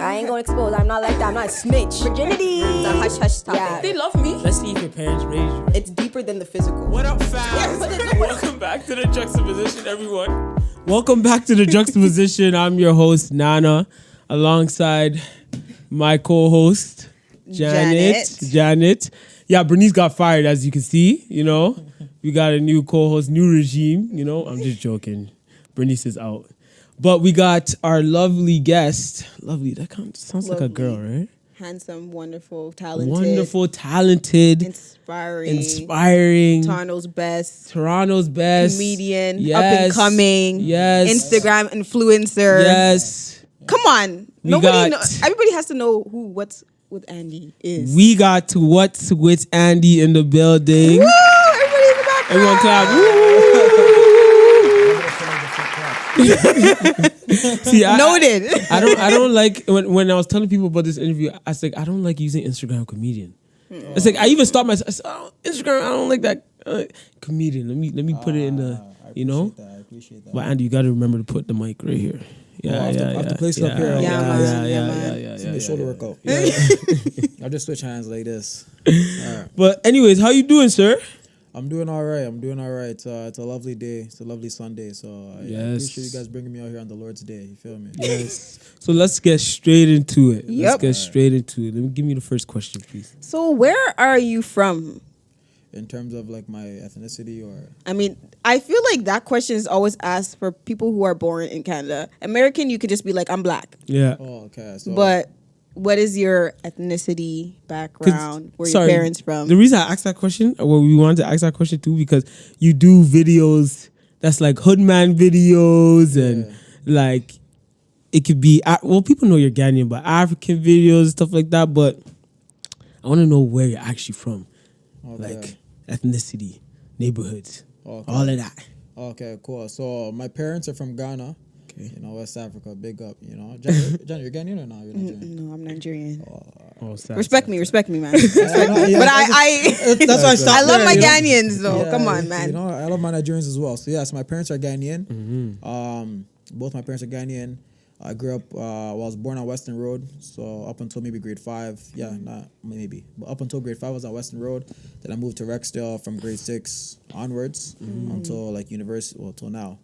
I ain't gonna expose. I'm not like that. I'm not a snitch. Virginity. It's a hush topic. Yeah. They love me. Let's see if your parents raised you. It's deeper than the physical. What up, fam? Welcome back to the Juxtaposition, everyone. Welcome back to the Juxtaposition. I'm your host, Nana, alongside my co-host, Janet. Yeah, Bernice got fired, as you can see. You know, we got a new co-host, new regime. You know, I'm just joking. Bernice is out. But we got our lovely guest. Lovely, that sounds like a girl, right? Handsome, wonderful, talented. Inspiring. Toronto's best. Comedian. Yes. Up and coming. Yes. Instagram influencer. Yes. Come on. Everybody has to know who What's with Andy is. We got to What's with Andy in the building. Woo! Everybody in the background. Everyone clap. Woo! See, Noted. I don't like when I was telling people about this interview. I was like, I don't like using Instagram comedian. It's like I even stopped myself. I said, Instagram, I don't like that comedian. Let me put it in the I appreciate that. But Andy, you got to remember to put the mic right here. I have to place it up here. Yeah. It's my shoulder workout. I'll just switch hands like this. All right. But anyways, how you doing, sir? I'm doing all right. It's a lovely day. It's a lovely Sunday. So I appreciate you guys bringing me out here on the Lord's Day. You feel me? Yes. So let's get straight into it. Yep. Let me give me the first question, please. So where are you from? In terms of like my ethnicity or... I mean, I feel like that question is always asked for people who are born in Canada. American, you could just be like, I'm black. Yeah. Oh, okay. So, but what is your ethnicity, background, where your parents from? The reason I asked that question, or we wanted to ask that question too, because you do videos that's like hoodman videos and like it could be, well, people know you're Ghanaian, but African videos, stuff like that. But I want to know where you're actually from. Like ethnicity, neighborhoods, all of that. Okay, cool. So my parents are from Ghana. Okay. You know, West Africa, big up, you know. Johnny, you're Ghanaian or not? You're Nigerian? No, I'm Nigerian. Sad, respect me, man. Respect me. But that's why I stopped I love there, my Ghanaians though. Yeah, come on, man. You know, I love my Nigerians as well. So yes, my parents are Ghanaian. Mm-hmm. Both my parents are Ghanaian. I grew up, I was born on Western Road, so up until maybe grade 5, but up until grade 5 I was on Western Road. Then I moved to Rexdale from grade 6 onwards until like university, till now.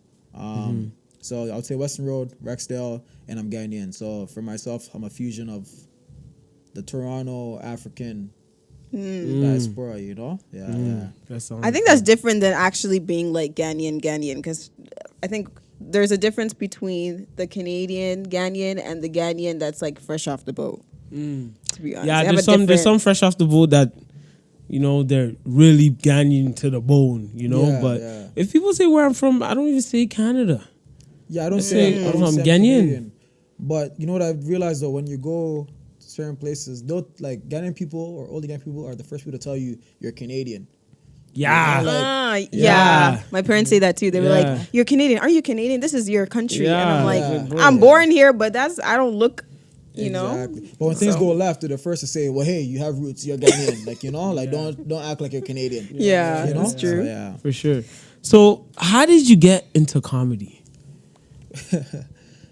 So I would say Western Road, Rexdale, and I'm Ghanaian. So for myself, I'm a fusion of the Toronto African diaspora, you know? Yeah. I think that's different than actually being like Ghanaian, because I think there's a difference between the Canadian Ghanaian and the Ghanaian that's like fresh off the boat. To be honest, yeah. There's some fresh off the boat that, you know, they're really Ghanaian to the bone, you know. If people say where I'm from, I don't even say Canada. Yeah, I don't say I'm Ghanaian. Canadian. But you know what I've realized though, when you go to certain places, they'll like Ghanaian people or older Ghanaian people are the first people to tell you you're Canadian. Yeah. You know, yeah. My parents say that too. They were like, "You're Canadian? Are you Canadian? This is your country." Yeah. And I'm like, "I'm born here, but I don't look, you know." But when things go left, they're the first to say, "Well, hey, you have roots. You're Ghanaian." Like, you know, like don't act like you're Canadian. Yeah, you know? That's true. So, for sure. So, how did you get into comedy?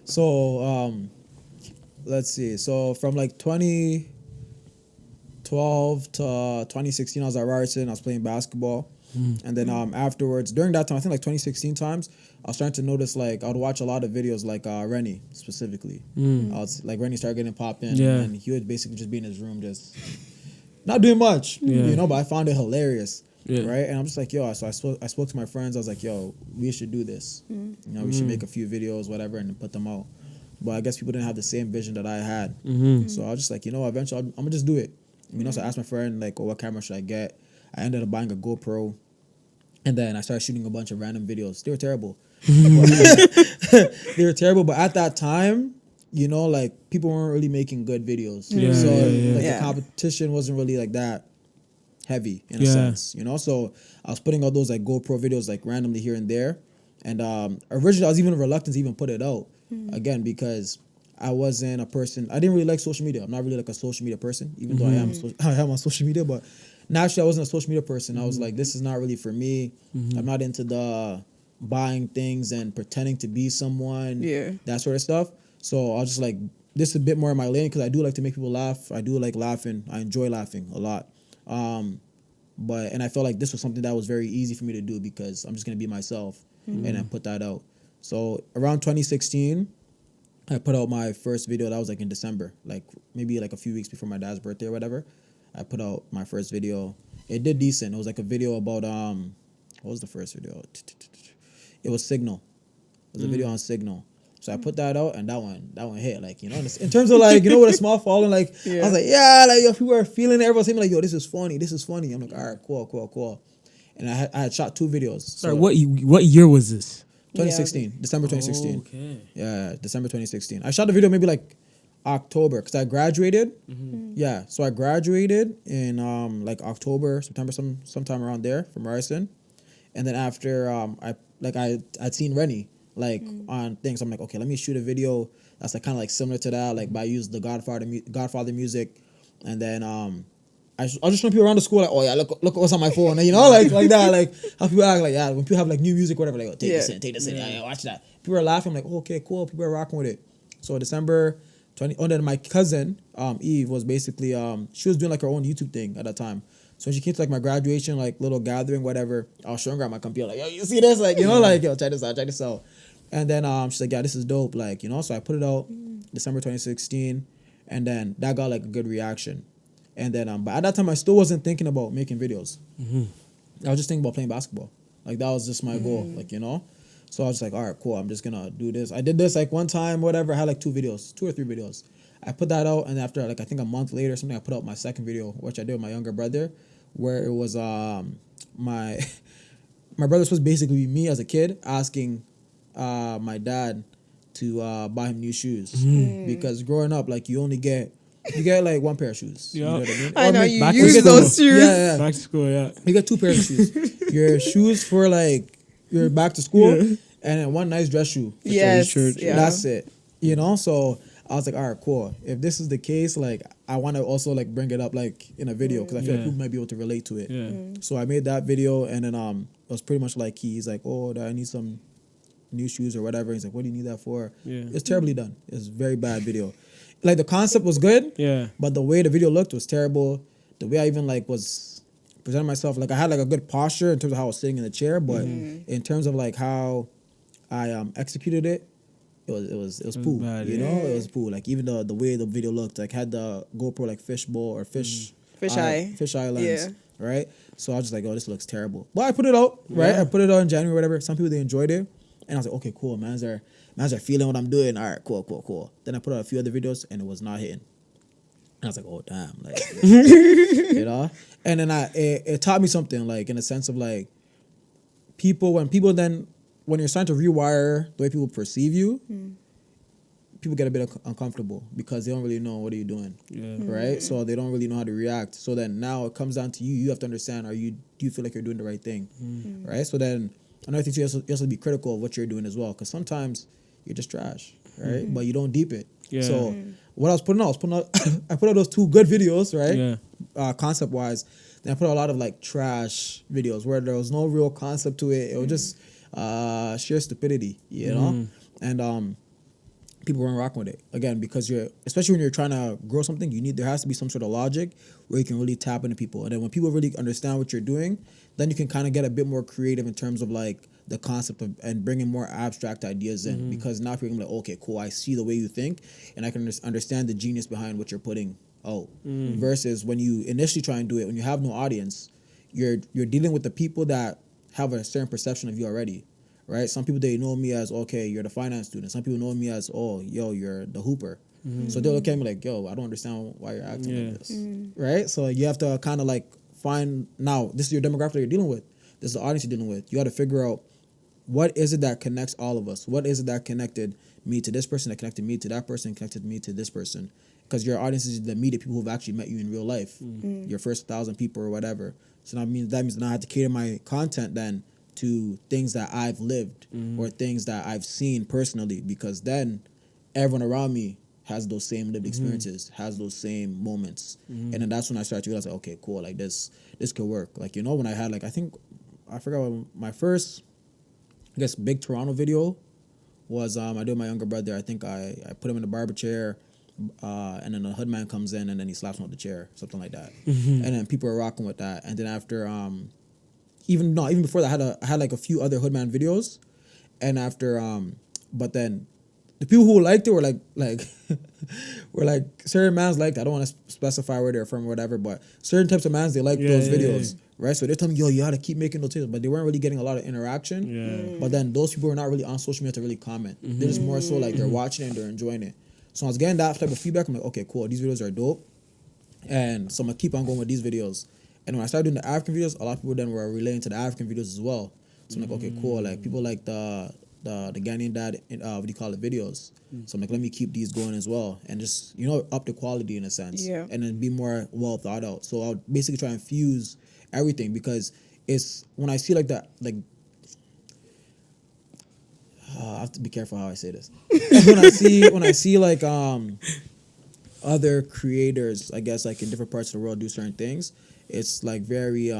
So, let's see. So from like 2012 to 2016, I was at Ryerson. I was playing basketball. And then afterwards, during that time, I think like 2016 times, I was starting to notice like I would watch a lot of videos like Rennie specifically. I was like Rennie started getting popped in, and he would basically just be in his room just not doing much, you know. But I found it hilarious, right? And I'm just like, yo. So I spoke to my friends. I was like, yo, we should do this. You know, we should make a few videos, whatever, and put them out. But I guess people didn't have the same vision that I had. So I was just like, you know, eventually I'm gonna just do it. You know, so I asked my friend like, what camera should I get? I ended up buying a GoPro, and then I started shooting a bunch of random videos. They were terrible. But at that time, you know, like people weren't really making good videos. The competition wasn't really like that heavy in a sense, you know. So I was putting out those like GoPro videos like randomly here and there, and originally I was even reluctant to even put it out again because I wasn't a person. I didn't really like social media. I'm not really like a social media person, even though I am on social media. But naturally, I wasn't a social media person. I was like, this is not really for me. I'm not into the buying things and pretending to be someone. That sort of stuff. So I was just like, this is a bit more in my lane because I do like to make people laugh. I do like laughing. I enjoy laughing a lot. And I felt like this was something that was very easy for me to do because I'm just gonna be myself and then put that out. So around 2016, I put out my first video. That was like in December, like maybe like a few weeks before my dad's birthday or whatever. I put out my first video. It did decent. It was like a video about what was the first video? It was Signal. It was a video on Signal. So I put that out and that one hit, like, you know, in terms of like, you know, with a small following, like, I was like, yeah, like, yo, people are feeling it. Everyone's saying like, yo, this is funny. I'm like, all right, cool. And I had shot 2 videos. Sorry, what year was this? 2016, December 2016. Okay. Yeah, December 2016. I shot the video maybe like October because I graduated. Yeah, so I graduated in like October, September, sometime around there from Ryerson. And then after I'd seen Rennie like on things. I'm like, okay, let me shoot a video that's like kind of like similar to that. Like, but I used the Godfather music, and then I was just showing people around the school like, oh yeah, look what's on my phone, you know, like that, like how people act, like, yeah, when people have like new music or whatever, like, oh, take this in, yeah, watch that. People are laughing, I'm like, oh, okay, cool, people are rocking with it. So December 20, and then my cousin Eve was basically she was doing like her own YouTube thing at that time. So when she came to like my graduation, like little gathering, whatever, I was showing her on my computer, like, yo, you see this? Like, you know, like, yo, check this out. And then she's like, yeah, this is dope, like, you know. So I put it out December 2016, and then that got like a good reaction. And then, but at that time, I still wasn't thinking about making videos. I was just thinking about playing basketball. Like, that was just my goal, like, you know. So I was like, all right, cool, I'm just gonna do this. I did this like one time, whatever. I had like 2 or 3 videos. I put that out, and after like I think a month later or something, I put out my second video, which I did with my younger brother, where it was my brother was basically me as a kid asking my dad to buy him new shoes because growing up, like, you get like 1 pair of shoes. Yeah. You know what I mean? I know you you use those shoes. Yeah. Back to school, yeah. You get 2 pairs of shoes. Your shoes for like your back to school, and then 1 nice dress shoe. Yes, church. yeah. That's it. You know, so I was like, all right, cool. If this is the case, like, I want to also like bring it up like in a video because I feel like people might be able to relate to it. Yeah. So I made that video, and then it was pretty much like he's like, oh, I need some new shoes or whatever. He's like, what do you need that for? Yeah. It's terribly done. It's a very bad video. Like, the concept was good, but the way the video looked was terrible. The way I even like was presenting myself, like, I had like a good posture in terms of how I was sitting in the chair, but in terms of like how I executed it, it was poo. Bad, you know, it was poo. Like, even the way the video looked, like, had the GoPro like fishbowl or fish eye lens, right? So I was just like, oh, this looks terrible. But I put it out, right? I put it out in January, whatever. Some people, they enjoyed it, and I was like, okay, cool, man's are feeling what I'm doing. All right, cool. Then I put out a few other videos, and it was not hitting. And I was like, oh, damn, like, you know. And then it taught me something, like, in a sense of like, when you're starting to rewire the way people perceive you, people get a bit uncomfortable because they don't really know what are you doing, right? So they don't really know how to react. So then now it comes down to you. You have to understand: do you feel like you're doing the right thing, right? So then another thing, you also have to be critical of what you're doing as well, because sometimes you're just trash, right? But you don't deep it. Yeah. So what I put out I put out those 2 good videos, right? Yeah. Concept wise. Then I put out a lot of like trash videos where there was no real concept to it. It was just sheer stupidity, you know? And people weren't rocking with it. Again, because especially when you're trying to grow something, there has to be some sort of logic where you can really tap into people. And then when people really understand what you're doing, then you can kind of get a bit more creative in terms of like the concept of, and bringing more abstract ideas in, because now people are like, okay, cool, I see the way you think, and I can understand the genius behind what you're putting out. Versus when you initially try and do it, when you have no audience, you're dealing with the people that have a certain perception of you already, right? Some people, they know me as, okay, you're the finance student. Some people know me as, oh, yo, you're the hooper. So they'll look at me like, yo, I don't understand why you're acting like this, right? So you have to kind of like find, now, this is your demographic that you're dealing with. This is the audience you're dealing with. You got to figure out, what is it that connects all of us? What is it that connected me to this person, that connected me to that person, connected me to this person? Because your audience is the immediate people who've actually met you in real life, your first 1,000 people or whatever. So that means that I have to cater my content then to things that I've lived or things that I've seen personally, because then everyone around me has those same lived experiences, has those same moments. And then that's when I started to realize, like, okay, cool, like this could work. Like, you know, when I had like, I forgot what my first, I guess, big Toronto video was, I did with my younger brother. I think I put him in the barber chair and then a hoodman comes in and then he slaps him with the chair, something like that. And then people are rocking with that. And then after, even before that, I had like a few other hoodman videos. And after, but then the people who liked it were like were like certain mans liked it. I don't want to specify where they're from or whatever, but certain types of mans, they like those videos, right? So they're telling me, yo, you gotta keep making those videos, but they weren't really getting a lot of interaction. But then those people were not really on social media to really comment. They're just more so like they're watching it and they're enjoying it. So I was getting that type of feedback. I'm like, okay, cool, these videos are dope. And so I'm gonna keep on going with these videos. And when I started doing the African videos, a lot of people then were relating to the African videos as well. So I'm like, okay, cool. Like people like the Ghanaian dad, videos. So I'm like, let me keep these going as well, and just up the quality in a sense, and then be more well thought out. So I'll basically try and fuse everything, because it's when I see like that, like I have to be careful how I say this. when I see like other creators, I guess like in different parts of the world do certain things, it's like very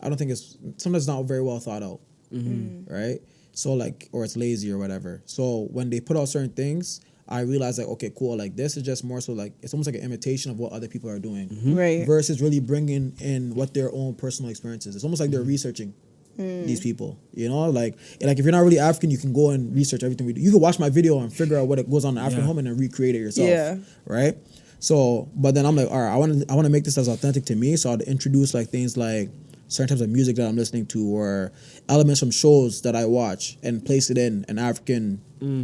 I don't think it's sometimes not very well thought out, right? So like, or it's lazy or whatever. So when they put out certain things, I realize like, okay, cool. Like this is just more so like, it's almost like an imitation of what other people are doing, right? Versus really bringing in what their own personal experiences. It's almost like they're researching these people, like if you're not really African, you can go and research everything we do. You can watch my video and figure out what it goes on in the African home and then recreate it yourself, right? So, but then I'm like, all right, I want to make this as authentic to me. So I'll introduce like things like certain types of music that I'm listening to, or elements from shows that I watch, and place it in an African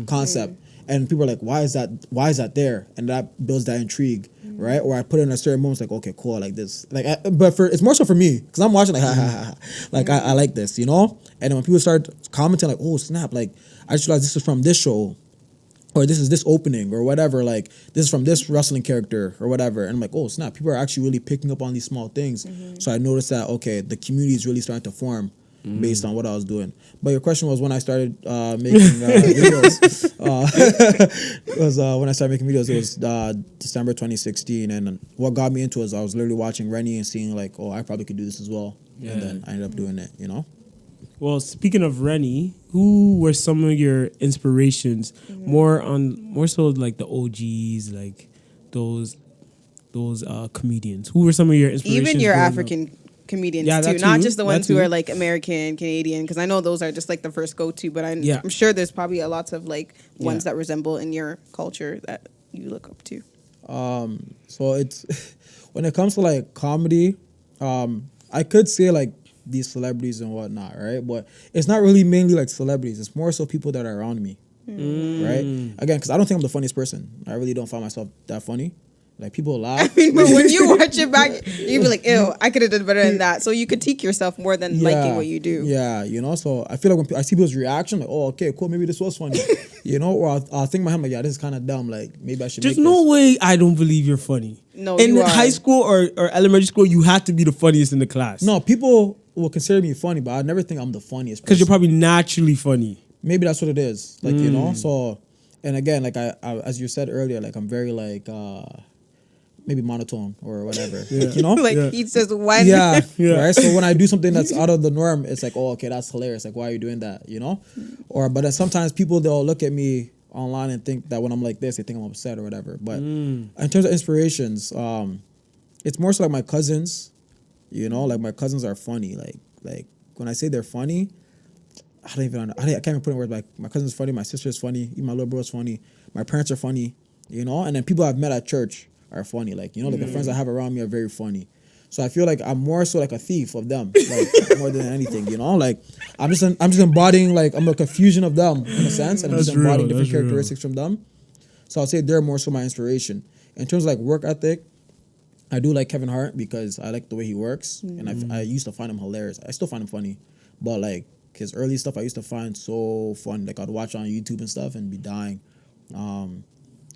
concept. And people are like, why is that there? And that builds that intrigue, right? Or I put it in a certain moment, like, okay, cool, like this. It's more so for me, because I'm watching like, ha, ha, ha. Like, I like this, And then when people start commenting, like, oh, snap, like, I just realized this is from this show, or this is this opening, or whatever, like, this is from this wrestling character, or whatever. And I'm like, oh, snap, people are actually really picking up on these small things. So I noticed that, okay, the community is really starting to form based on what I was doing. But your question was when I started making videos. When I started making videos, it was December 2016. And what got me into it was I was literally watching Rennie and seeing like, oh, I probably could do this as well. And then I ended up doing it, Well, speaking of Rennie, who were some of your inspirations? More so like the OGs, like those comedians. Who were some of your inspirations? Even your African comedians too, not just the ones who are like American, Canadian, because I know those are just like the first go-to, but I'm sure there's probably a lot of like ones that resemble in your culture that you look up to. So it's when it comes to like comedy, I could say like these celebrities and whatnot, right? But it's not really mainly like celebrities. It's more so people that are around me, right? Again, because I don't think I'm the funniest person. I really don't find myself that funny. Like, people laugh. I mean, but when you watch it back, you'd be like, ew, I could have done better than that. So you critique yourself more than liking what you do. Yeah, so I feel like when I see people's reaction, like, oh, okay, cool, maybe this was funny. Or I'll think in my head, like, yeah, this is kind of dumb. Like, maybe I should There's no way I don't believe you're funny. No, in you are. high school or elementary school, you had to be the funniest in the class. No, people will consider me funny, but I never think I'm the funniest person. Because you're probably naturally funny. Maybe that's what it is. Like, so, and again, like I as you said earlier, like I'm very like, maybe monotone or whatever. Like, he says one. Yeah. Right. So when I do something that's out of the norm, it's like, oh, okay, that's hilarious. Like, why are you doing that? But then sometimes people, they'll look at me online and think that when I'm like this, they think I'm upset or whatever. But in terms of inspirations, it's more so like my cousins. Like my cousins are funny. Like when I say they're funny, I can't even put in words. Like, my cousin's funny, my sister's funny, even my little bro's funny, my parents are funny. And then people I've met at church are funny. Like, like the friends I have around me are very funny. So I feel like I'm more so like a thief of them, like more than anything, Like, I'm just embodying, like, I'm like a fusion of them in a sense, and I'm just embodying different characteristics from them. So I'll say they're more so my inspiration. In terms of like work ethic, I do like Kevin Hart because I like the way he works, and I used to find him hilarious. I still find him funny, but like his early stuff I used to find so fun. Like, I'd watch on YouTube and stuff and be dying.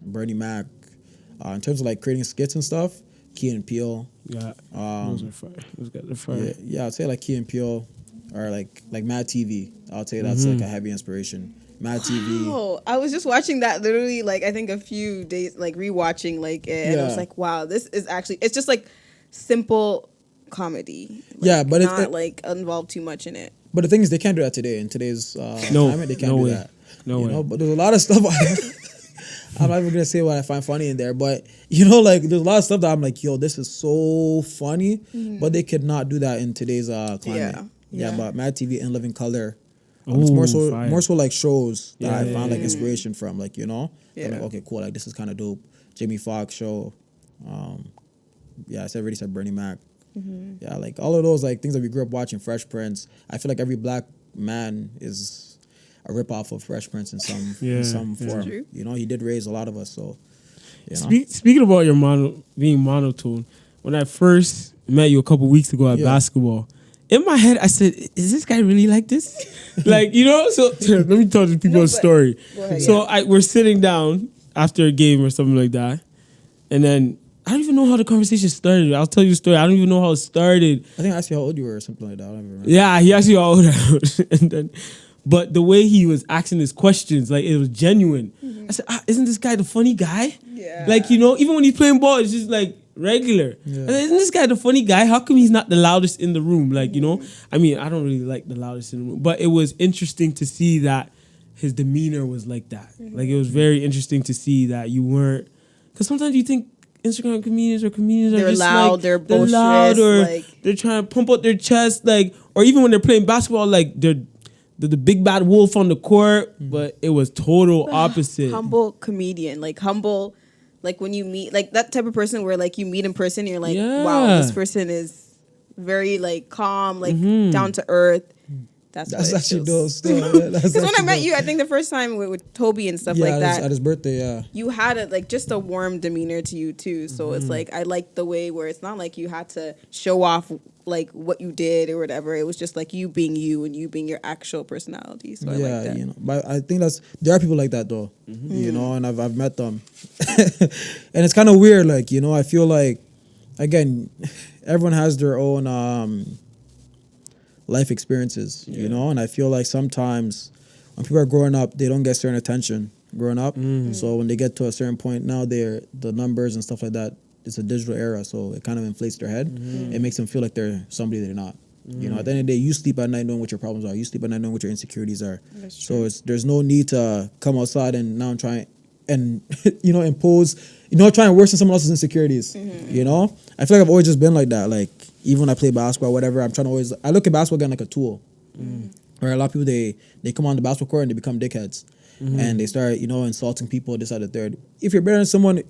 Bernie Mac. In terms of like creating skits and stuff, Key and Peele. Yeah, those are fire. Those guys are fire. Yeah, I'd say like Key and Peele, or like Mad TV. I'll say that's like a heavy inspiration. Mad TV. Oh, I was just watching that literally, like, I think a few days, like rewatching like it, and I was like, wow, this is actually, it's just like simple comedy. Like, yeah, but it's not like involved too much in it. But the thing is, they can't do that today. In today's climate, they can't do that. No way. But there's a lot of stuff. I'm not even gonna say what I find funny in there, but like there's a lot of stuff that I'm like, yo, this is so funny, but they could not do that in today's climate. Yeah. But Mad TV and Living Color, it's more so like shows that I found like inspiration from, like I'm like, okay, cool, like this is kind of dope. Jamie Foxx show, I already said Bernie Mac. Yeah, like all of those like things that we grew up watching. Fresh Prince. I feel like every black man is a ripoff of Fresh Prince in some form. True. He did raise a lot of us. So, speaking about your being monotone, when I first met you a couple weeks ago at basketball, in my head I said, "Is this guy really like this?" Like So let me tell the people a story. So we're sitting down after a game or something like that, and then I don't even know how the conversation started. I'll tell you the story. I don't even know how it started. I think I asked you how old you were or something like that. I don't remember. Yeah, he asked you how old I was, and then. But the way he was asking his questions, like it was genuine. I said, isn't this guy the funny guy? Yeah. Like, even when he's playing ball, it's just like regular. Yeah. I said, isn't this guy the funny guy? How come he's not the loudest in the room? Like, I mean, I don't really like the loudest in the room, but it was interesting to see that his demeanor was like that. Like, it was very interesting to see that you weren't, because sometimes you think Instagram comedians are they're just loud, like, they're loud, or like, they're trying to pump out their chest, like, or even when they're playing basketball, like they're the big bad wolf on the court, but it was total opposite. Humble comedian, like humble, like when you meet, like that type of person where like you meet in person, and you're like, wow, this person is very like calm, like down to earth. That's actually dope. Because when I met you, I think the first time with Toby and stuff like that, at his birthday, you had just a warm demeanor to you too. So it's like I like the way where it's not like you had to show off like what you did or whatever. It was just like you being you and you being your actual personality. So I like that. But I think there are people like that though, and I've met them, and it's kind of weird. Like I feel like again, everyone has their own life experiences, and I feel like sometimes when people are growing up, they don't get certain attention growing up. So when they get to a certain point, now the numbers and stuff like that, it's a digital era, so it kind of inflates their head. It makes them feel like they're somebody they're not. At the end of the day, you sleep at night knowing what your problems are. You sleep at night knowing what your insecurities are. So there's no need to come outside and now try and impose, try and worsen someone else's insecurities. I feel like I've always just been like that. Like even when I play basketball, or whatever, I'm trying to I look at basketball again like a tool. Where a lot of people they come on the basketball court and they become dickheads, and they start insulting people, this, that, the third. If you're better than someone,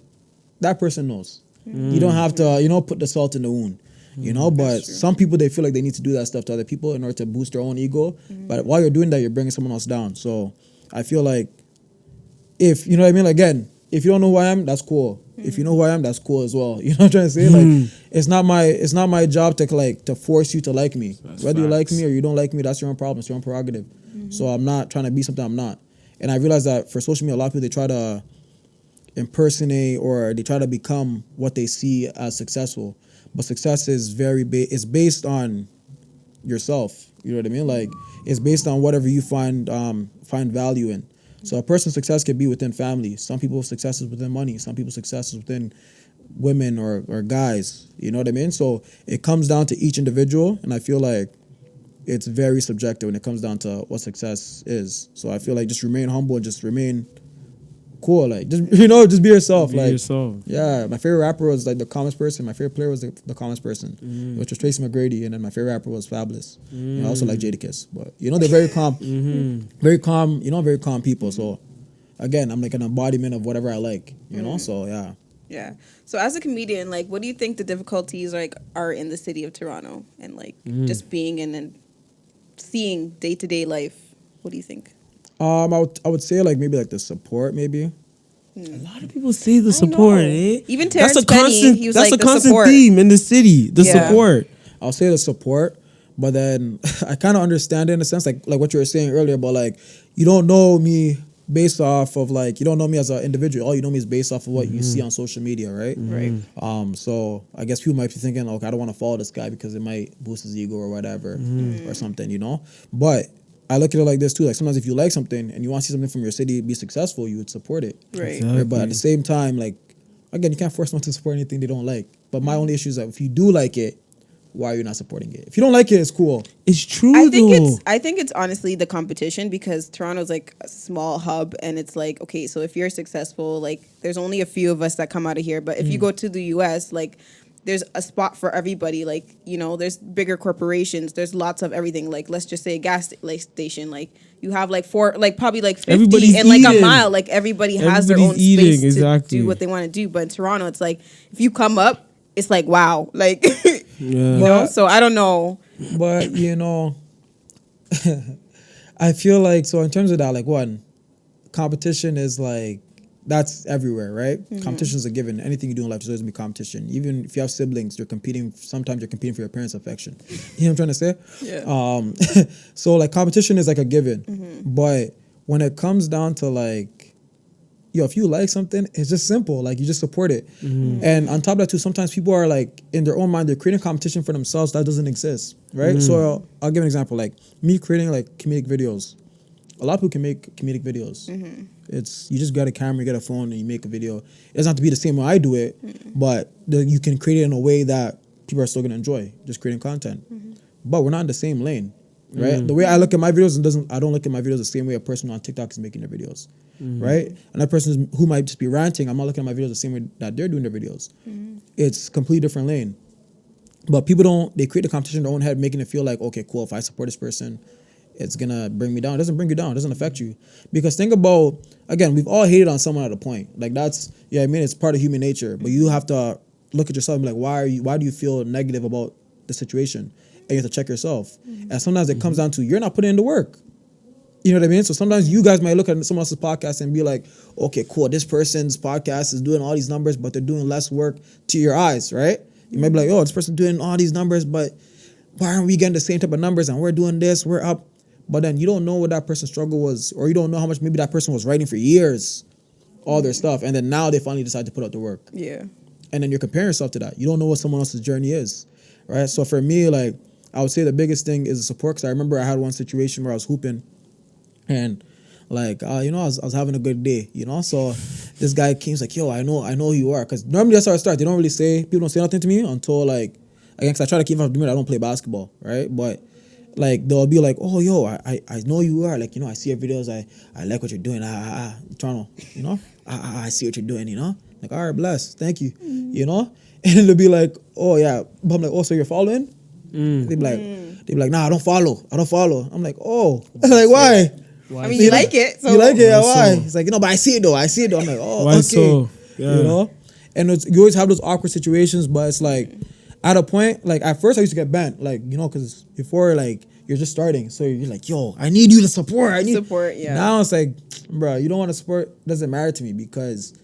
that person knows. You don't have to put the salt in the wound. But some people, they feel like they need to do that stuff to other people in order to boost their own ego. But while you're doing that, you're bringing someone else down. So I feel like if you know what I mean, again, if you don't know who I am, that's cool. If you know who I am, that's cool as well. You know what I'm trying to say? Like it's not my job to force you to like me. That's whether facts. You like me or you don't like me, that's your own problem. It's your own prerogative. So I'm not trying to be something I'm not. And I realize that for social media, a lot of people, they try to impersonate or they try to become what they see as successful. But success is it's based on yourself. You know what I mean? Like it's based on whatever you find value in. So a person's success could be within family. Some people's success is within money. Some people's success is within women or guys. You know what I mean? So it comes down to each individual, and I feel like it's very subjective when it comes down to what success is. So I feel like just remain humble and just remain cool. Like just just be yourself. Be yourself. Yeah, my favorite rapper was like the calmest person. My favorite player was the calmest person, which was Tracy McGrady, and then my favorite rapper was Fabulous. I also like Jadakiss, but they're very calm, very calm. Very calm people. So again, I'm like an embodiment of whatever I like. So yeah. Yeah. So as a comedian, like, what do you think the difficulties are in the city of Toronto and just being in and seeing day-to-day life? What do you think? I would say maybe the support maybe. A lot of people say the support, eh? Even Terrence Penny, he was that's like a constant theme in the city. The support. I'll say the support, but then I kind of understand it in a sense, like what you were saying earlier about you don't know me based off of you don't know me as an individual. All you know me is based off of what you see on social media, right? Right. So I guess people might be thinking, okay, I don't want to follow this guy because it might boost his ego or whatever or something, But I look at it like this too. Like sometimes if you like something and you want to see something from your city be successful, you would support it. Right. Exactly. But at the same time, again, you can't force someone to support anything they don't like. But my only issue is that if you do like it, why are you not supporting it? If you don't like it, it's cool. It's true I think it's honestly the competition, because Toronto's like a small hub, and it's like, okay, so if you're successful, like there's only a few of us that come out of here, but if you go to the US, like there's a spot for everybody. Like, you know, there's bigger corporations, there's lots of everything. Like, let's just say a gas station, like you have like probably like 50 Everybody's in like a eating. mile. Like everybody has their own Everybody's space eating, to do what they want to do. But in Toronto, it's like if you come up, it's like wow, like you know. So I don't know, but you know, I feel like, so in terms of that, like one, competition is like, that's everywhere, right? Competition is a given. Anything you do in life, there's always gonna be competition. Even if you have siblings, you're competing. Sometimes you're competing for your parents' affection. You know what I'm trying to say? Yeah. So like competition is like a given, but when it comes down to like, yo, if you like something, it's just simple. Like you just support it. And on top of that too, sometimes people are like in their own mind, they're creating competition for themselves that doesn't exist, right? So I'll give an example. Like me creating like comedic videos. A lot of people can make comedic videos. It's, you just got a camera, you get a phone, and you make a video. It doesn't have to be the same way I do it, but you can create it in a way that people are still gonna enjoy, just creating content. But we're not in the same lane, right? The way I look at my videos, I don't look at my videos the same way a person on TikTok is making their videos, right? And that person who might just be ranting, I'm not looking at my videos the same way that they're doing their videos. It's completely different lane. But people they create the competition in their own head, making it feel like, okay, cool, if I support this person, it's gonna bring me down. It doesn't bring you down. It doesn't affect you. Because think about, again, we've all hated on someone at a point. Like that's, I mean, it's part of human nature. But you have to look at yourself and be like, why do you feel negative about the situation? And you have to check yourself. And sometimes it comes down to, you're not putting in the work. You know what I mean? So sometimes you guys might look at someone else's podcast and be like, okay, cool, this person's podcast is doing all these numbers, but they're doing less work to your eyes, right? You might be like, oh, this person's doing all these numbers, but why aren't we getting the same type of numbers and we're doing this, we're up. But then you don't know what that person's struggle was, or you don't know how much maybe that person was writing for years, all their stuff. And then now they finally decide to put out the work. Yeah. And then you're comparing yourself to that. You don't know what someone else's journey is, right? So for me, like, I would say the biggest thing is the support. Because I remember I had one situation where I was hooping and like, you know, I was having a good day, you know? So this guy came, he's like, yo, I know who you are. Because normally that's how I start. They don't really people don't say nothing to me until like, again, because I try to keep up doing it. I don't play basketball, right? But like they'll be like, oh, yo, I know you are. Like, you know, I see your videos. I like what you're doing. Toronto, you know? I see what you're doing, you know? Like, all right, bless. Thank you. You know? And they'll be like, oh, yeah. But I'm like, oh, so you're following? They'd be like, nah, I don't follow. I'm like, oh. Like, why? I mean, you like it. So. You like it? Yeah, why? He's like, you know, but I see it though. I'm like, oh, why okay. So? Yeah. You know? And you always have those awkward situations, but it's like, at a point, like at first I used to get bent, like, you know, because before, like, you're just starting. So you're like, yo, I need you to support. Support, yeah. Now it's like, bro, you don't want to support, doesn't matter to me, because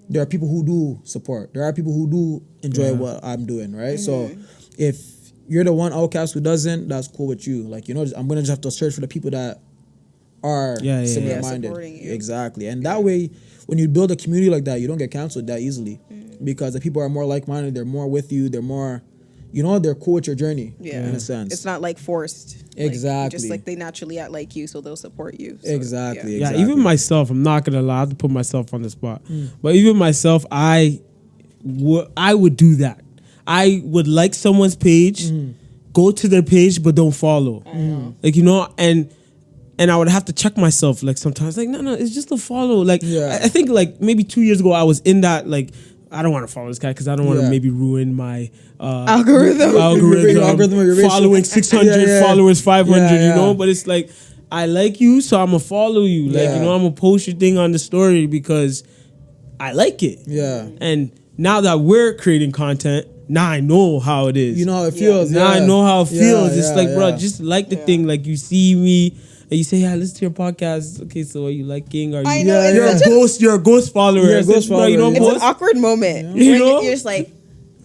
there are people who do support. There are people who do enjoy what I'm doing, right? So if you're the one outcast who doesn't, that's cool with you. Like, you know, I'm going to just have to search for the people that are similar-minded. Supporting you. Exactly. And that way, when you build a community like that, you don't get canceled that easily. Because the people are more like-minded, they're more with you, they're more, you know, they're cool with your journey, in a sense. It's not like forced. Exactly. Like, just like they naturally act like you, so they'll support you. So, Exactly. Yeah, even myself, I'm not gonna lie, I have to put myself on the spot. But even myself, I would do that. I would like someone's page, go to their page, but don't follow. Like, you know, and I would have to check myself, like, sometimes, like, no, it's just a follow. Like, I think, like, maybe 2 years ago, I was in that, like, I don't want to follow this guy because I don't want to maybe ruin my algorithm following 600 followers, 500, you know? But it's like, I like you, so I'm going to follow you. Like, you know, I'm going to post your thing on the story because I like it. Yeah. And now that we're creating content, now I know how it is. You know how it feels. Now I know how it feels. It's like, bro, just like the thing. Like, you see me and you say, yeah, listen to your podcast. Okay, so are you liking? Are you? I know. You're a ghost follower. You're a ghost follower. It's an awkward moment. You know? You're just like,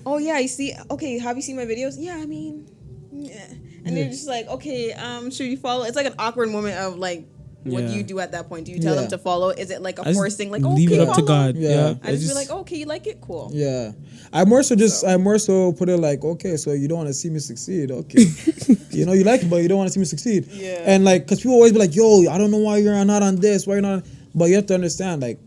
oh yeah, you see. Okay, have you seen my videos? Yeah, I mean, yeah. And you're just like, okay, should you follow? It's like an awkward moment of like, what do you do at that point? Do you tell them to follow? Is it like a forced thing? Like, leave it up to God. I just be like, okay, you like it, cool. Yeah, I more so put it like, okay, so you don't want to see me succeed, okay? You know, you like it, but you don't want to see me succeed. Yeah. And like, cause people always be like, yo, I don't know why you're not on this, why you're not. But you have to understand, like,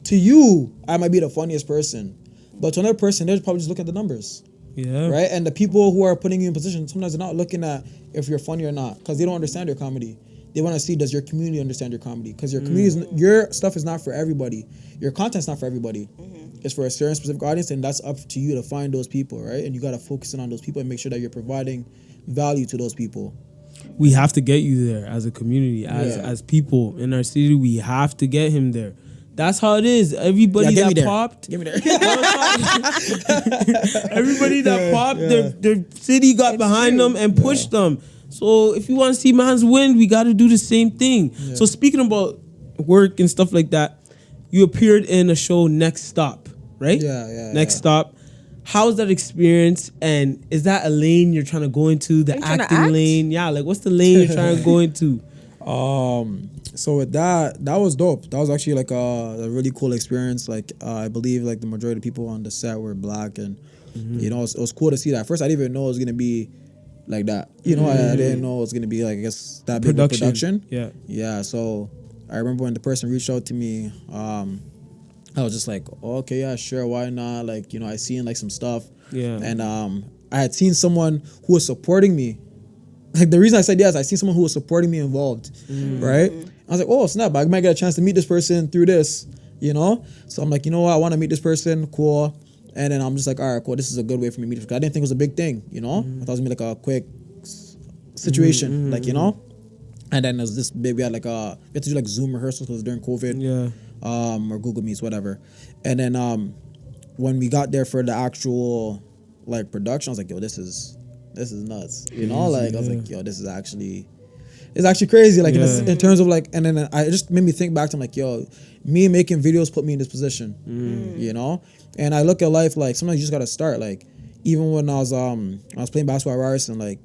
to you, I might be the funniest person, but to another person, they're probably just looking at the numbers. Yeah. Right? And the people who are putting you in position, sometimes they're not looking at if you're funny or not because they don't understand your comedy. They want to see, does your community understand your comedy? Because your community, your stuff is not for everybody. Your content's not for everybody. It's for a certain specific audience, and that's up to you to find those people, right? And you got to focus in on those people and make sure that you're providing value to those people. We have to get you there as a community, as people in our city. We have to get him there. That's how it is. Everybody that popped. Get me there. Everybody that popped, their city got behind them and pushed them. So if you want to see man's win, we got to do the same thing. Yeah. So speaking about work and stuff like that, you appeared in a show Next Stop, right? Yeah. Next Stop. How's that experience? And is that a lane you're trying to go into, the acting lane? Yeah, like what's the lane you're trying to go into? So with that was dope. That was actually like a really cool experience. Like I believe like the majority of people on the set were black, and you know it was cool to see that. At first I didn't even know it was gonna be like that. You know, I didn't know it was gonna be like, I guess, that big of a production. Yeah. So I remember when the person reached out to me, I was just like, okay, yeah, sure, why not? Like, you know, I seen like some stuff. Yeah. And I had seen someone who was supporting me. Like the reason I said yes, I seen someone who was supporting me involved. Right? I was like, oh snap, I might get a chance to meet this person through this, you know? So I'm like, you know what, I want to meet this person, cool. And then I'm just like, all right, cool, this is a good way for me to meet this person. I didn't think it was a big thing, you know? I thought it was gonna be like a quick situation, like, you know? And then there's this big, we had to do like Zoom rehearsals because during COVID. Yeah. Or Google Meets, whatever. And then when we got there for the actual like production, I was like, yo, this is nuts. You know, like I was like, yo, this is actually crazy. Like in terms of like, and then I just made me think back to, I'm like, yo, me making videos put me in this position. You know? And I look at life like sometimes you just gotta start. Like even when I was playing basketball at Ryerson, like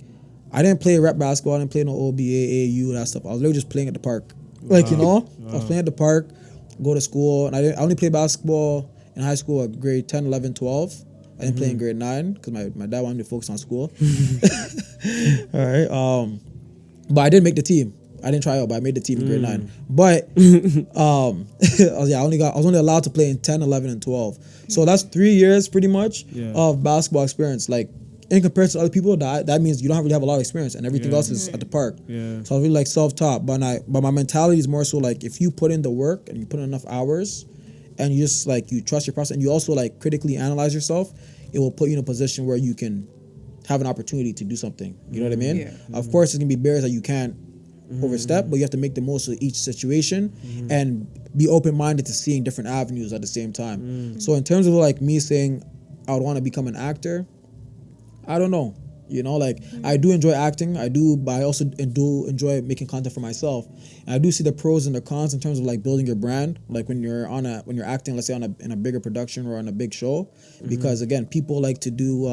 I didn't play rep basketball, I didn't play no OBA, AAU, that stuff. I was literally just playing at the park. Like, you know? I was playing at the park, go to school, and I only played basketball in high school at grade 10, 11, 12. I didn't play in grade 9 because my dad wanted me to focus on school. All right. But I didn't make the team. I didn't try out, but I made the team in grade 9. But I was only allowed to play in 10, 11, and 12. So that's 3 years pretty much of basketball experience. Like in comparison to other people, that means you don't really have a lot of experience, and everything else is at the park. Yeah. So I was really like self-taught, but my mentality is more so like if you put in the work and you put in enough hours, and you just like you trust your process, and you also like critically analyze yourself, it will put you in a position where you can have an opportunity to do something. You know what I mean? Yeah. Of course, there's gonna be barriers that you can't overstep, but you have to make the most of each situation and be open-minded to seeing different avenues at the same time. So in terms of like me saying I would want to become an actor, I don't know. You know, like I do enjoy acting, but I also do enjoy making content for myself. And I do see the pros and the cons in terms of like building your brand, like when you're acting, let's say in a bigger production or on a big show, because again, people like to do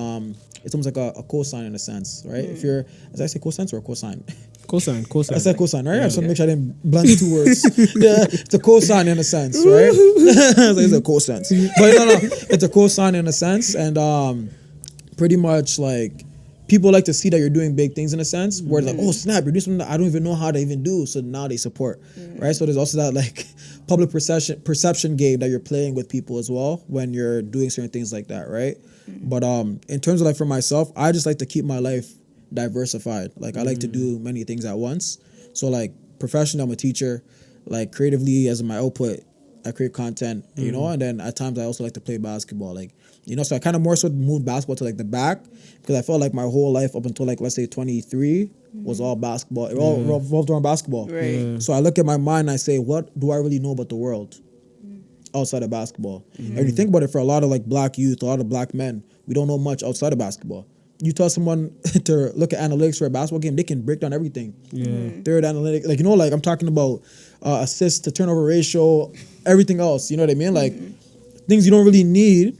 it's almost like a cosign in a sense, right? If you're, did I say cosign or cosign? Cosign. I said cosign, right? I just want to make sure I didn't blend the two words. Yeah, it's a cosign in a sense, right? It's a cosense, but no, it's a cosign in a sense, and pretty much like people like to see that you're doing big things in a sense, where it's like, oh snap, you're doing something that I don't even know how to even do, so now they support, right? So there's also that like public perception game that you're playing with people as well when you're doing certain things like that, right? But in terms of like for myself, I just like to keep my life diversified. Like I like to do many things at once. So like professionally, I'm a teacher. Like creatively, as my output, I create content, you know, and then at times I also like to play basketball. Like, you know, so I kind of more so moved basketball to like the back because I felt like my whole life up until like, let's say 23 was all basketball. It all revolved around basketball. Right. Yeah. So I look at my mind and I say, what do I really know about the world outside of basketball? And you think about it, for a lot of like black youth, a lot of black men, we don't know much outside of basketball. You tell someone to look at analytics for a basketball game, they can break down everything. Third analytic, like, you know, like I'm talking about assist to turnover ratio, everything else, you know what I mean? Like things you don't really need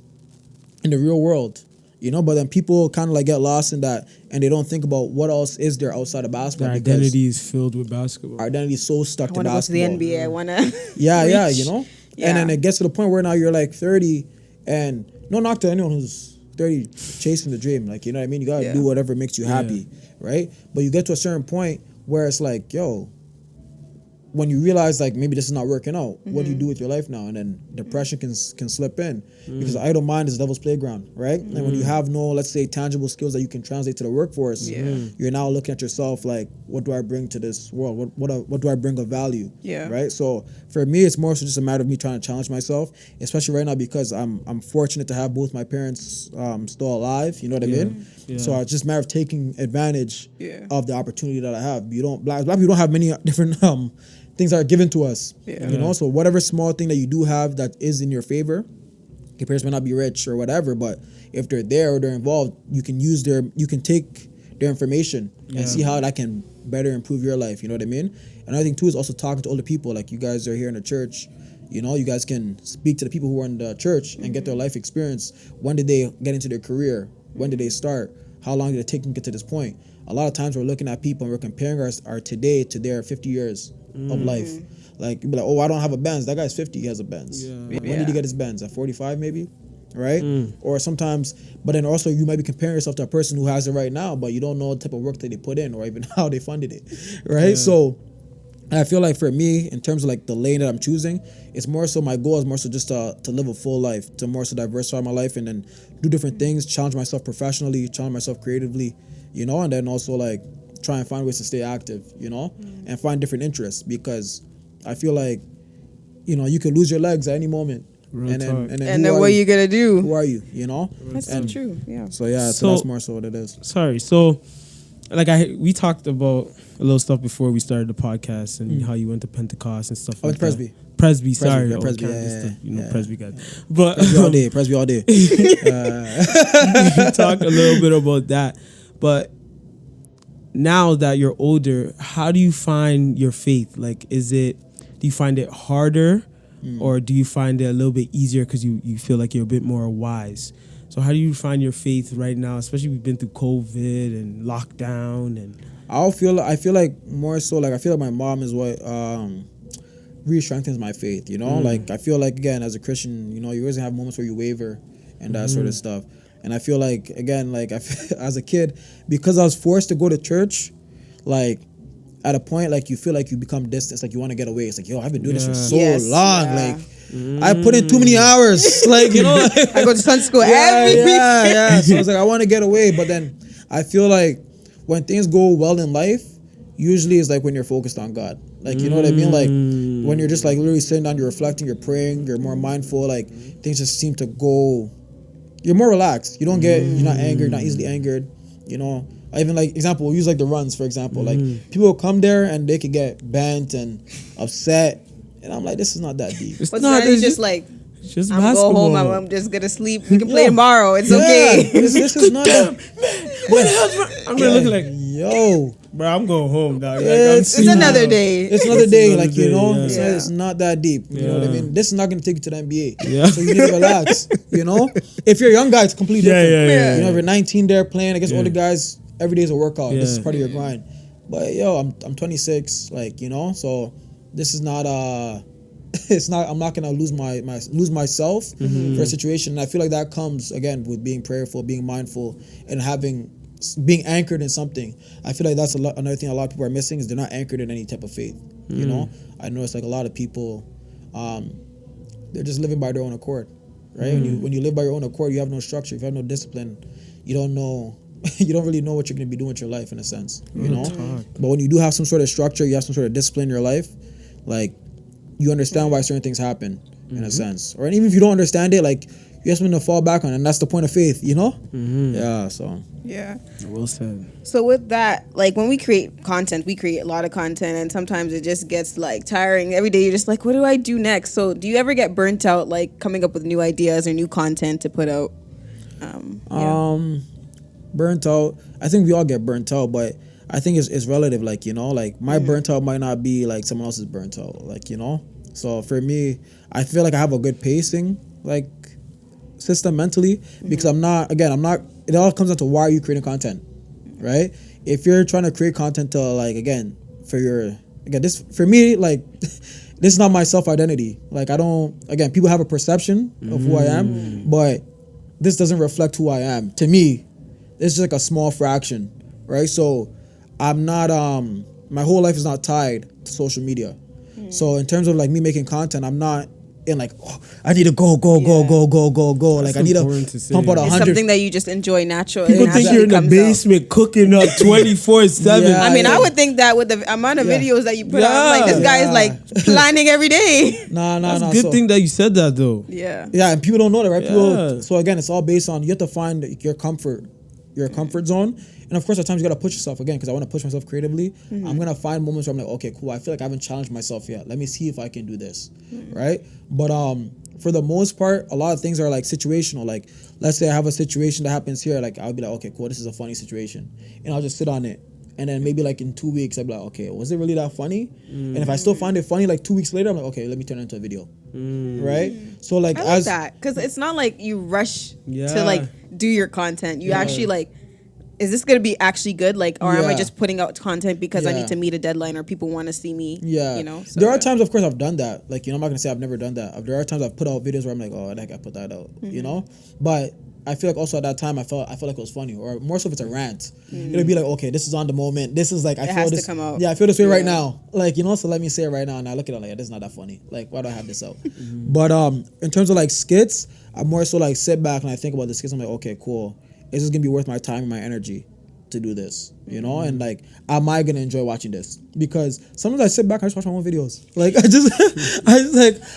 in the real world, you know, but then people kind of like get lost in that and they don't think about what else is there outside of basketball. Their identity is filled with basketball. Our identity is so stuck to basketball. I want to go to the NBA. I want to. Yeah, you know? Yeah. And then it gets to the point where now you're like 30 and no knock to anyone who's 30 chasing the dream. Like, you know what I mean? You got to do whatever makes you happy, right? But you get to a certain point where it's like, yo, when you realize like maybe this is not working out, what do you do with your life now? And then depression can slip in because idle mind is the devil's playground, right? And when you have no, let's say, tangible skills that you can translate to the workforce, you're now looking at yourself like, what do I bring to this world? What do I bring of value? Yeah. Right. So for me, it's more so just a matter of me trying to challenge myself, especially right now because I'm fortunate to have both my parents still alive. You know what I mean? Yeah. So it's just a matter of taking advantage of the opportunity that I have. Black people don't have many different things that are given to us. You know, so whatever small thing that you do have that is in your favor, your parents may not be rich or whatever, but if they're there or they're involved, you can take their information and see how that can better improve your life. You know what I mean? Another thing too is also talking to older people. Like you guys are here in the church. You know, you guys can speak to the people who are in the church and get their life experience. When did they get into their career? When did they start? How long did it take them to get to this point? A lot of times we're looking at people and we're comparing our today to their 50 years of life. Like, you'd be like, oh, I don't have a Benz. That guy's 50, he has a Benz. When did he get his Benz? At 45 maybe? Right? Or sometimes, but then also you might be comparing yourself to a person who has it right now, but you don't know the type of work that they put in or even how they funded it. Right? So I feel like for me, in terms of like the lane that I'm choosing, it's more so my goal is more so just to live a full life, to more so diversify my life and then do different things, challenge myself professionally, challenge myself creatively, you know, and then also like try and find ways to stay active, you know, and find different interests because I feel like, you know, you could lose your legs at any moment. And then what are you gonna do? Who are you? You know? That's so true. Yeah. So yeah, so that's more so what it is. Sorry. So like we talked about a little stuff before we started the podcast and how you went to Pentecost and stuff like Presby. that. Presby, sorry. Presby, Presby guy. But Presby all day. Talk a little bit about that. But now that you're older, how do you find your faith? Like, do you find it harder or do you find it a little bit easier because you feel like you're a bit more wise? So how do you find your faith right now, especially we've been through COVID and lockdown and I feel like more so like I feel like my mom is what really strengthens my faith, you know? Like I feel like again as a Christian, you know, you always have moments where you waver and that sort of stuff. And I feel like again like as a kid, because I was forced to go to church, like at a point like you feel like you become distant, like you want to get away. It's like, yo, I've been doing this for so long. Like I put in too many hours. Like, you know, I go to Sunday school every week. Yeah. So it's like I want to get away, but then I feel like when things go well in life, usually it's like when you're focused on God. Like, you know what I mean? Like when you're just like literally sitting down, you're reflecting, you're praying, you're more mindful, like things just seem to go, you're more relaxed. You're not angered, not easily angered, you know. I even like example, we'll use like the runs, for example. Like people will come there and they could get bent and upset. And I'm like, this is not that deep. But now it's just like, just I'm basketball. go home, I'm just gonna sleep. We can play tomorrow. It's okay. This is not that. What the hell's I'm gonna look like, yo, bro, I'm going home, dog. It's another day. It's another day, another like, you day, know, yeah. it's not that deep. You know what I mean? This is not going to take you to the NBA. Yeah. So you need to relax, you know? If you're a young guy, it's completely different. You know, if you're 19 there playing against older guys, every day is a workout. This is part of your grind. But, yo, I'm 26, like, you know? So this is not, I'm not going to lose myself for a situation. And I feel like that comes, again, with being prayerful, being mindful, and being anchored in something. I feel like that's another thing a lot of people are missing is they're not anchored in any type of faith. You know, I notice like a lot of people, they're just living by their own accord, right? When you live by your own accord, you have no structure, if you have no discipline, you don't really know what you're going to be doing with your life in a sense, you know. But when you do have some sort of structure, you have some sort of discipline in your life, like you understand why certain things happen in a sense, or even if you don't understand it, like you have something to fall back on, and that's the point of faith, you know? Yeah, so. Yeah. Well said. So with that, like when we create content, we create a lot of content, and sometimes it just gets like tiring. Every day you're just like, what do I do next? So do you ever get burnt out, like coming up with new ideas or new content to put out? Burnt out. I think we all get burnt out, but I think it's relative, like, you know, like my burnt out might not be like someone else's burnt out, like, you know? So for me, I feel like I have a good pacing, like, system mentally, because it all comes down to why are you creating content, right? If you're trying to create content to this for me, like this is not my self-identity. Like people have a perception of who I am, but this doesn't reflect who I am. To me, it's just like a small fraction, right? So I'm not my whole life is not tied to social media. So in terms of like me making content, I'm not in like, oh, I need to go. Like I need to pump out 100. It's something that you just enjoy naturally. People think you're in the basement cooking up 24/7. Yeah. I mean, I would think that with the amount of videos that you put out, like this guy is like planning every day. Nah. That's a good thing that you said that though. Yeah. Yeah, and people don't know that, right? Yeah. People. So again, it's all based on you have to find your comfort zone. And of course, at times you gotta push yourself again because I want to push myself creatively. I'm gonna find moments where I'm like, okay, cool. I feel like I haven't challenged myself yet. Let me see if I can do this, right? But for the most part, a lot of things are like situational. Like, let's say I have a situation that happens here. Like, I'll be like, okay, cool. This is a funny situation, and I'll just sit on it. And then maybe like in 2 weeks, I'll be like, okay, was it really that funny? And if I still find it funny, like 2 weeks later, I'm like, okay, let me turn it into a video, right? So like, I like that because it's not like you rush to like do your content. You actually like, is this gonna be actually good? Like, or am I just putting out content because I need to meet a deadline or people want to see me? Yeah, you know. So, there are times, of course, I've done that. Like, you know, I'm not gonna say I've never done that. There are times I've put out videos where I'm like, oh, I put that out, you know. But I feel like also at that time I felt like it was funny, or more so if it's a rant, it'll be like, okay, this is on the moment. This is like I feel this. Come out. Yeah, I feel this way right now. Like, you know, so let me say it right now, and I look at it like, this is not that funny. Like, why do I have this out? But in terms of like skits, I more so like sit back and I think about the skits. I'm like, okay, cool. Is this gonna be worth my time and my energy to do this, you know? And like, am I gonna enjoy watching this? Because sometimes I sit back, I just watch my own videos. Like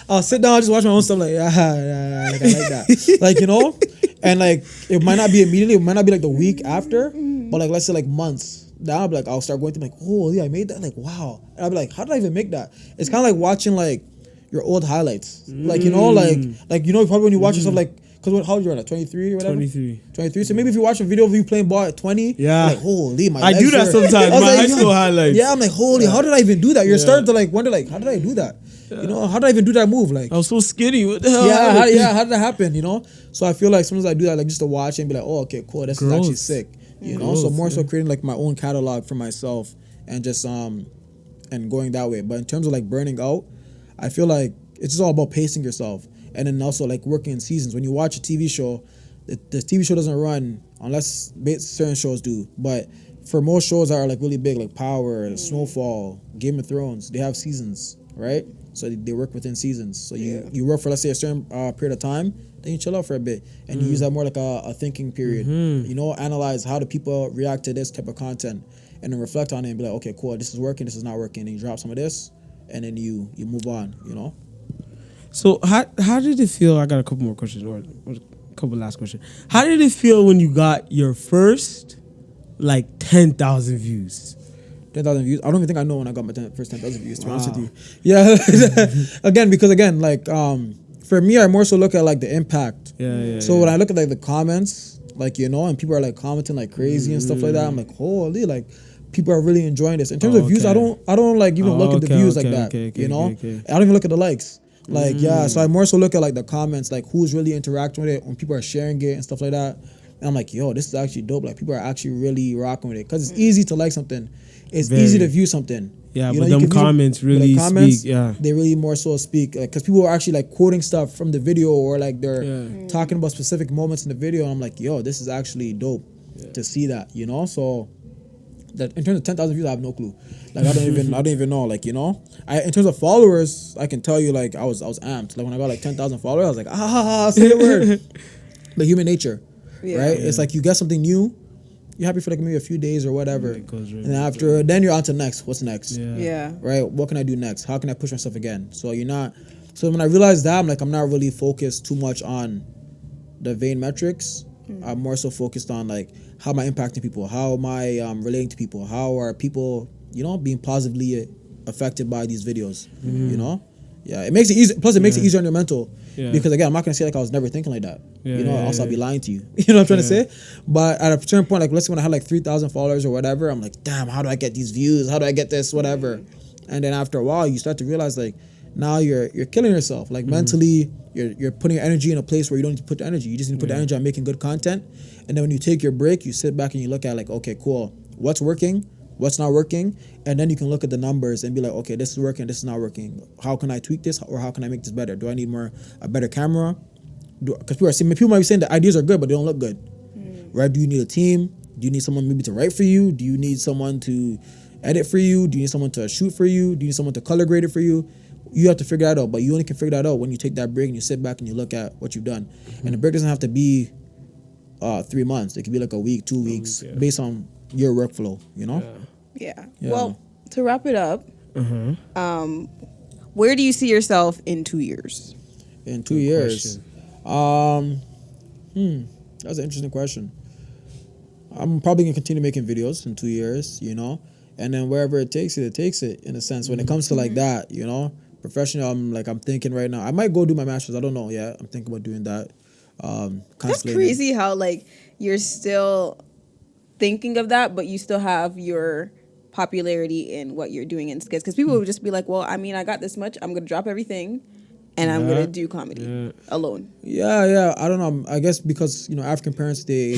I'll sit down, I just watch my own stuff. Like, like I like that. Like, you know, and like it might not be immediately, it might not be like the week after, but like let's say like months. Now I'll be like, I'll start going through like, oh yeah, I made that. Like, wow. And I'll be like, how did I even make that? It's kind of like watching like your old highlights. Like, you know, like you know, probably when you watch yourself like. Because how old you are, like 23 or whatever? 23. So maybe if you watch a video of you playing ball at 20, you're like, holy, my legs I do that sometimes. My high school highlights. Yeah, I'm like, holy, how did I even do that? You're starting to like wonder, like, how did I do that? You know, how did I even do that move? Like, I was so skinny. What the hell? How did that happen? You know? So I feel like sometimes I do that like just to watch and be like, oh, okay, cool, this is actually sick. You know? So more so creating like my own catalog for myself and just and going that way. But in terms of like burning out, I feel like it's just all about pacing yourself. And then also like working in seasons. When you watch a TV show, the TV show doesn't run unless certain shows do. But for most shows that are like really big, like Power, Snowfall, Game of Thrones, they have seasons, right? So they work within seasons. So you work for, let's say, a certain period of time, then you chill out for a bit. And you use that more like a thinking period. You know, analyze how do people react to this type of content and then reflect on it and be like, okay, cool, this is working, this is not working. And you drop some of this and then you move on, you know? So how did it feel? I got a couple more questions, or a couple last questions. How did it feel when you got your first like 10,000 views? 10,000 views. I don't even think I know when I got my first 10,000 views. To be honest with you, yeah. Again, like for me, I more so look at like the impact. So when I look at like the comments, like, you know, and people are like commenting like crazy and stuff like that, I'm like, holy, like. People are really enjoying this. In terms of views, I don't like even look at the views like that. You know, I don't even look at the likes. Like, so I more so look at like the comments, like who's really interacting with it, when people are sharing it and stuff like that. And I'm like, yo, this is actually dope. Like, people are actually really rocking with it. Because it's easy to like something. It's easy to view something. Yeah, you but them comments really speak. Yeah. They really more so speak. Because people are actually like quoting stuff from the video, or like they're talking about specific moments in the video. And I'm like, yo, this is actually dope to see that, you know? So that in terms of 10,000 views, I have no clue. Like, I don't even know. Like, you know, in terms of followers, I can tell you, like, I was amped. Like, when I got like 10,000 followers, I was like, say the word. But human nature, right? Yeah. It's like you get something new, you're happy for like maybe a few days or whatever, and after then you're on to next. What's next? Yeah. Right. What can I do next? How can I push myself again? So you're not. So when I realized that, I'm not really focused too much on the vain metrics. I'm more so focused on like, how am I impacting people? How am I relating to people? How are people, you know, being positively affected by these videos? You know, it makes it easy. Plus, it makes it easier on your mental. Because again, I'm not gonna say like I was never thinking like that. You know, also I'll be lying to you. You know what I'm trying to say? But at a certain point, like let's say when I had like 3,000 followers or whatever, I'm like, damn, how do I get these views? How do I get this? Whatever. And then after a while, you start to realize like, now you're killing yourself. Like mentally, you're putting your energy in a place where you don't need to put the energy. You just need to put the energy on making good content. And then when you take your break, you sit back and you look at like, okay, cool, what's working, what's not working, and then you can look at the numbers and be like, okay, this is working, this is not working. How can I tweak this, or how can I make this better? Do I need a better camera? Because people might be saying the ideas are good, but they don't look good, right? Do you need a team? Do you need someone maybe to write for you? Do you need someone to edit for you? Do you need someone to shoot for you? Do you need someone to color grade it for you? you have to figure that out. But you only can figure that out when you take that break and you sit back and you look at what you've done. And the break doesn't have to be 3 months. It could be like a week, 2 weeks, based on your workflow. You know. Yeah. Well, to wrap it up, where do you see yourself in 2 years? In 2 years, that's an interesting question. I'm probably gonna continue making videos in 2 years, you know, and then wherever it takes it in a sense. When it comes to like that, you know, professional, I'm thinking right now I might go do my master's. I don't know yet. I'm thinking about doing that. That's crazy how like you're still thinking of that, but you still have your popularity in what you're doing in skits. Because people would just be like, well, I mean, I got this much. I'm going to drop everything and I'm going to do comedy alone. Yeah. I don't know. I guess because, you know, African parents, they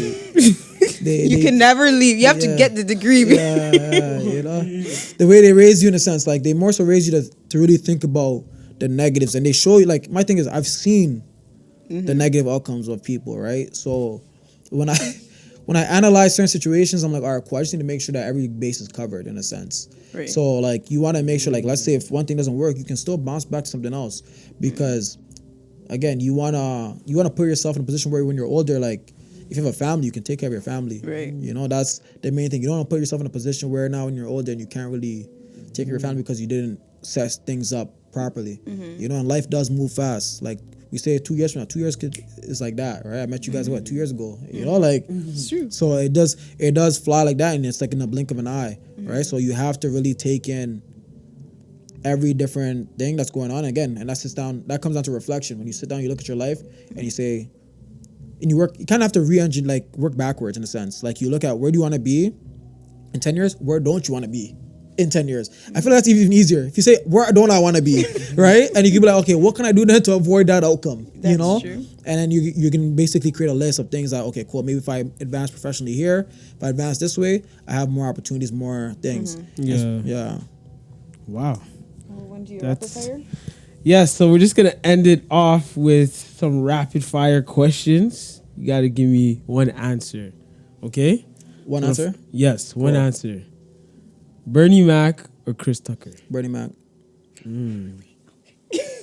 you can never leave. You have to get the degree. You know, the way they raise you in a sense, like they more so raise you to really think about the negatives, and they show you. Like my thing is, I've seen the negative outcomes of people, right? So when I analyze certain situations, I'm like, all right, cool, I just need to make sure that every base is covered in a sense. Right. So like you want to make sure, like let's say if one thing doesn't work, you can still bounce back to something else, because again, you wanna put yourself in a position where when you're older, like if you have a family, you can take care of your family. Right. You know, that's the main thing. You don't want to put yourself in a position where now when you're older and you can't really take care of your family because you didn't set things up properly. You know, and life does move fast. Like we say 2 years from now, 2 years is like that, right? I met you guys 2 years ago. You know, like it's true. So it does fly like that, and it's like in the blink of an eye, right? So you have to really take in every different thing that's going on again, and that comes down to reflection. When you sit down, you look at your life and you say, and you kind of have to work backwards in a sense. Like you look at where do you want to be in 10 years, where don't you want to be in 10 years? I feel like that's even easier. If you say, where don't I want to be, right? And you can be like, okay, what can I do then to avoid that outcome? That's you know? true. And then you can basically create a list of things that, okay, cool, maybe if I advance professionally here, if I advance this way, I have more opportunities, more things. Yeah. Wow. When do you rapid fire? Yeah, so we're just going to end it off with some rapid fire questions. You got to give me one answer, okay? One answer? Yes, one answer. Bernie Mac or Chris Tucker? Bernie Mac.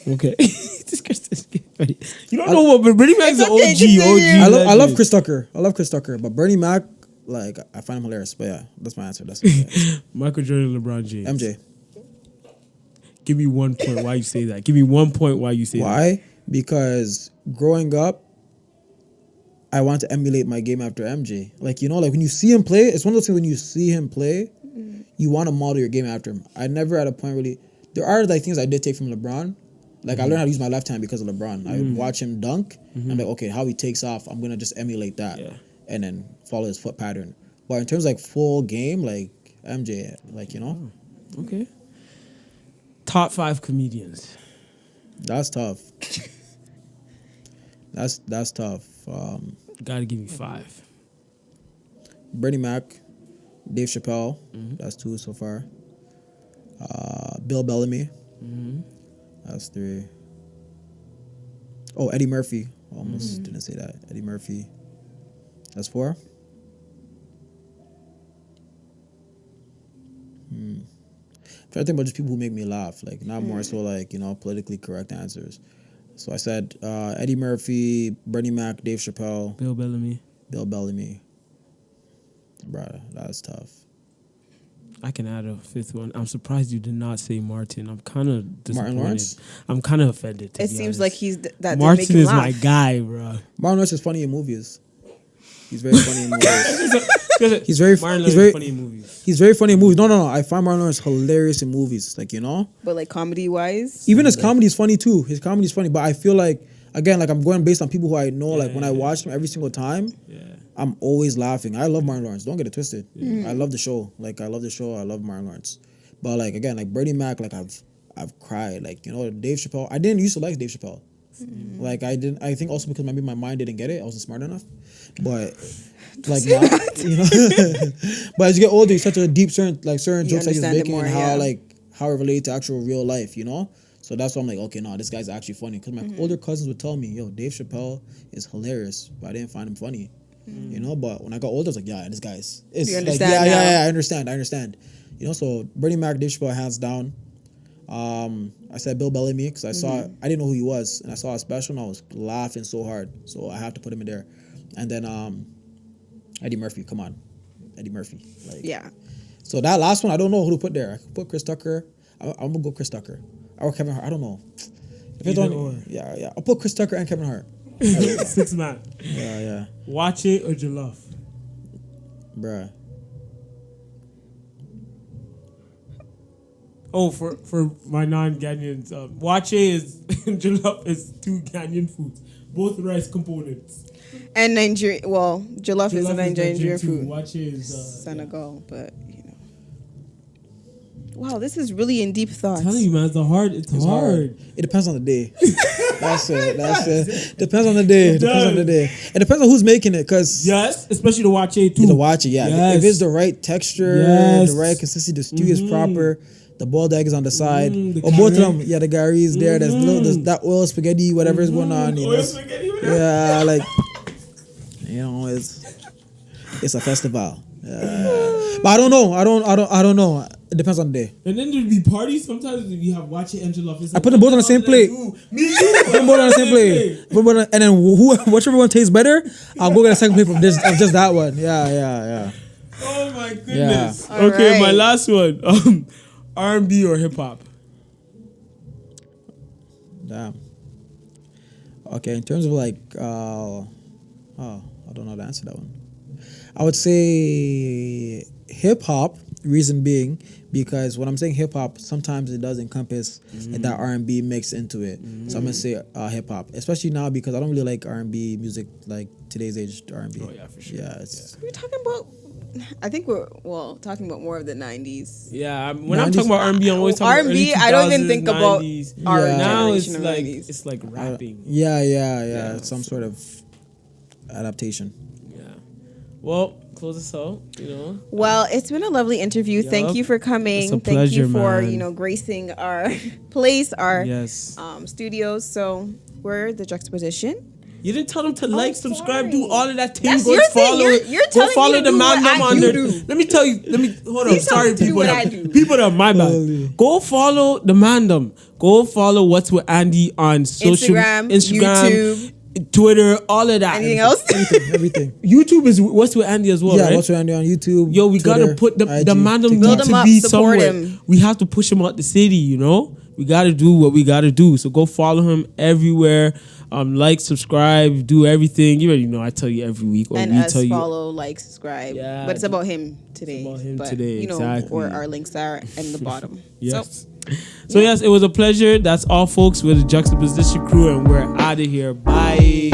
Okay. This Chris is funny. You don't know what, but Bernie Mac's an OG. I love Chris Tucker. But Bernie Mac, like, I find him hilarious. But yeah, that's my answer. Michael Jordan, LeBron James. MJ. Give me 1 point why you say that. Give me 1 point why you say that. Why? Because growing up, I want to emulate my game after MJ. Like, you know, like when you see him play, it's one of those things when you see him play, you want to model your game after him. I never at a point really. There are like things I did take from LeBron. Like I learned how to use my left hand because of LeBron. I watch him dunk. And I'm like, okay, how he takes off, I'm going to just emulate that. Yeah. And then follow his foot pattern. But in terms of like full game, like MJ, like, you know. Okay. Top 5 comedians. That's tough. That's tough. Gotta give me 5. Bernie Mac, Dave Chappelle. That's 2 so far. Bill Bellamy. That's 3. Oh, Eddie Murphy. Almost didn't say that. Eddie Murphy. That's 4. I'm trying to think about just people who make me laugh, like not more so like, you know, politically correct answers. So I said Eddie Murphy, Bernie Mac, Dave Chappelle, Bill Bellamy. Bruh, that's tough. I can add a 5th one. I'm surprised you did not say Martin. I'm kind of disappointed. Martin Lawrence? I'm kind of offended. It seems like he's that. Martin is my guy, bro. Martin Lawrence is funny in movies. He's very funny in movies. He's funny in movies. He's very funny in movies. No. I find Martin Lawrence hilarious in movies. Like, you know? But like comedy wise? Even his comedy is funny too. His comedy is funny. But I feel like, again, like I'm going based on people who I know. Like when I watch them every single time, I'm always laughing. I love Martin Lawrence. Don't get it twisted. I love the show. Like I love the show. I love Martin Lawrence. But like, again, like Bernie Mac, like I've cried. Like, you know, Dave Chappelle. I didn't used to like Dave Chappelle. Like I didn't. I think also because maybe my mind didn't get it. I wasn't smart enough. But like now, you know. But as you get older, you start to deep certain jokes that he's making more, and how it relates to actual real life. You know. So that's why I'm like, okay, no, this guy's actually funny. Because my older cousins would tell me, yo, Dave Chappelle is hilarious, but I didn't find him funny. You know. But when I got older, I was like, yeah, this guy's. It's you like, understand yeah. I understand. You know. So Bernie Mac, Dave Chappelle, hands down. I said Bill Bellamy because I saw I didn't know who he was, and I saw a special and I was laughing so hard, so I have to put him in there. And then Eddie Murphy, come on, Eddie Murphy, like Yeah. So that last one I don't know who to put there. I could put Chris Tucker. I'm gonna go Chris Tucker or Kevin Hart. I don't know. If it's on, yeah, I'll put Chris Tucker and Kevin Hart. 6 man. Yeah. Watch it or Jollof? Bruh. Oh, for my non-Ghanaians, Wache is Jollof is 2 Ghanaian foods, both rice components. And Nigeria. Well, jollof is a Nigerian food. Wache is Senegal, but you know. Wow, this is really in deep thoughts. I'm telling you, man, it's hard. It's hard. It depends on the day. That's it. Depends on the day. It depends on who's making it, cause yes, especially the Wache too. The Wache, yeah. Yes. If it's the right texture, yes. the right consistency, the stew is proper. The boiled egg is on the side. Or both of them, yeah, the Gary is there. There's that oil spaghetti, whatever is going on. Oil spaghetti, whatever. Yeah, like, you know, it's a festival. But I don't know. It depends on the day. And then there'd be parties. Sometimes we have Wache and Jollof. Like, I put them both on the same plate. Me too. Put them both on the same plate. And then whichever one tastes better, I'll go get a second plate of just that one. Yeah. Oh my goodness. Yeah. Okay, right. my last one. R&B or hip hop? Damn. Okay, in terms of like, I don't know how to answer that one. I would say hip hop. Reason being, because when I'm saying hip hop, sometimes it does encompass that R&B mix into it. So I'm gonna say hip hop, especially now because I don't really like R&B music like today's age R&B. Oh yeah, for sure. Yeah, it's. We're talking about. I think we're talking about more of the 90s. Yeah, when I'm talking about R&B, I'm always talking R&B, about early 2000s, I don't even think about 90s. our Now it's generation of like 90s. it's like rapping. Yeah. It's some sort of adaptation. Yeah. Well, close us out. Well, it's been a lovely interview. Yup. Thank you for coming. It's a Thank you pleasure, for man. gracing our place, our Yes. studios. So we're the Juxtaposition. You didn't tell them to like, subscribe, sorry. do all of that thing. That's Go your thing. follow. You're Go telling follow me to the do man what them I on there. do. Let me tell you. Hold on. Please tell Sorry, me to do people. what I do. People that my bad. Go follow the man them. Go follow What's with Andy on social Instagram, YouTube, Twitter, all of that. Anything else? Everything. YouTube is What's with Andy as well, Yeah, right? What's Andy on YouTube? Yo, we Twitter, gotta put the IG, man them TikTok. need Build to him up, be support somewhere. him. We have to push him out the city, We gotta do what we gotta do. So go follow him everywhere. Like, subscribe, do everything. You already know. I tell you every week, or And we us tell you. follow, like, subscribe. Yeah. But it's about him today. about him but, today, exactly. Where our links are in the bottom. Yes. So yes, it was a pleasure. That's all, folks. We're the Juxtaposition crew, and we're out of here. Bye.